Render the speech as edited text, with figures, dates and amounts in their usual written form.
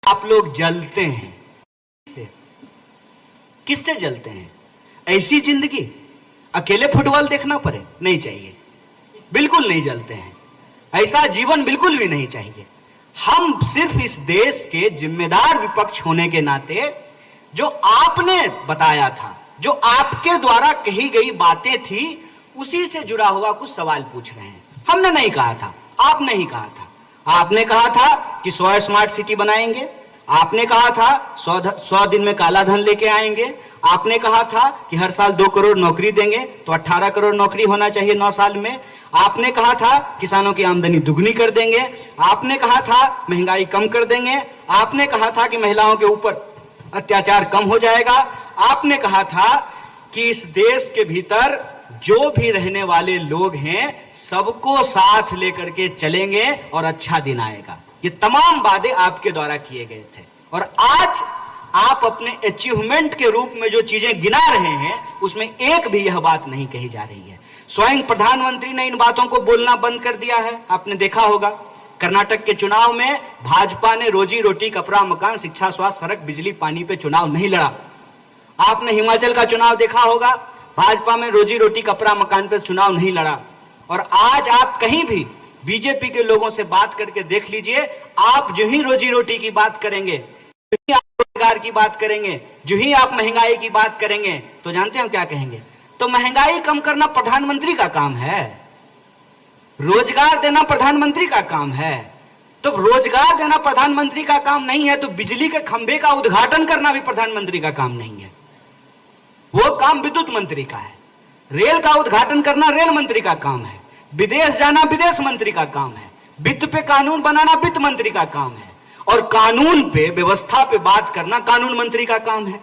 आप लोग जलते हैं। किससे जलते हैं? ऐसी जिंदगी अकेले फुटबॉल देखना पड़े? नहीं चाहिए, बिल्कुल नहीं जलते हैं। ऐसा जीवन बिल्कुल भी नहीं चाहिए। हम सिर्फ इस देश के जिम्मेदार विपक्ष होने के नाते जो आपने बताया था, जो आपके द्वारा कही गई बातें थी, उसी से जुड़ा हुआ कुछ सवाल पूछ रहे हैं। हमने नहीं कहा था, आपने ही कहा था। आपने कहा था कि 100 स्मार्ट सिटी बनाएंगे, आपने कहा था 100 दिन में काला धन लेके आएंगे, आपने कहा था कि हर साल 2 करोड़ नौकरी देंगे, तो 18 करोड़ नौकरी होना चाहिए 9 साल में। आपने कहा था किसानों की आमदनी दुगनी कर देंगे, आपने कहा था महंगाई कम कर देंगे, आपने कहा था कि महिलाओं के ऊपर अत्याचार कम हो जाएगा, आपने कहा था कि इस देश के भीतर जो भी रहने वाले लोग हैं सबको साथ लेकर के चलेंगे और अच्छा दिन आएगा। ये तमाम वादे आपके द्वारा किए गए थे, और आज आप अपने अचीवमेंट के रूप में जो चीजें गिना रहे हैं उसमें एक भी यह बात नहीं कही जा रही है। स्वयं प्रधानमंत्री ने इन बातों को बोलना बंद कर दिया है। आपने देखा होगा कर्नाटक के चुनाव में भाजपा ने रोजी रोटी, कपड़ा, मकान, शिक्षा, स्वास्थ्य, सड़क, बिजली, पानी पे चुनाव नहीं लड़ा। आपने हिमाचल का चुनाव देखा होगा, भाजपा में रोजी रोटी, कपड़ा, मकान पे चुनाव नहीं लड़ा। और आज आप कहीं भी बीजेपी के लोगों से बात करके देख लीजिए, आप जो ही रोजी रोटी की बात करेंगे, जो ही आप रोजगार की बात करेंगे, जो ही आप महंगाई की बात करेंगे, तो जानते हैं क्या कहेंगे? तो महंगाई कम करना प्रधानमंत्री का काम है, रोजगार देना प्रधानमंत्री का काम है। तो रोजगार देना प्रधानमंत्री का काम नहीं है तो बिजली के खंभे का उद्घाटन करना भी प्रधानमंत्री का काम नहीं है, वो काम विद्युत मंत्री का है। रेल का उद्घाटन करना रेल मंत्री का काम है, विदेश जाना विदेश मंत्री का काम है, वित्त पे कानून बनाना वित्त मंत्री का काम है, और कानून पे, व्यवस्था पे बात करना कानून मंत्री का काम है।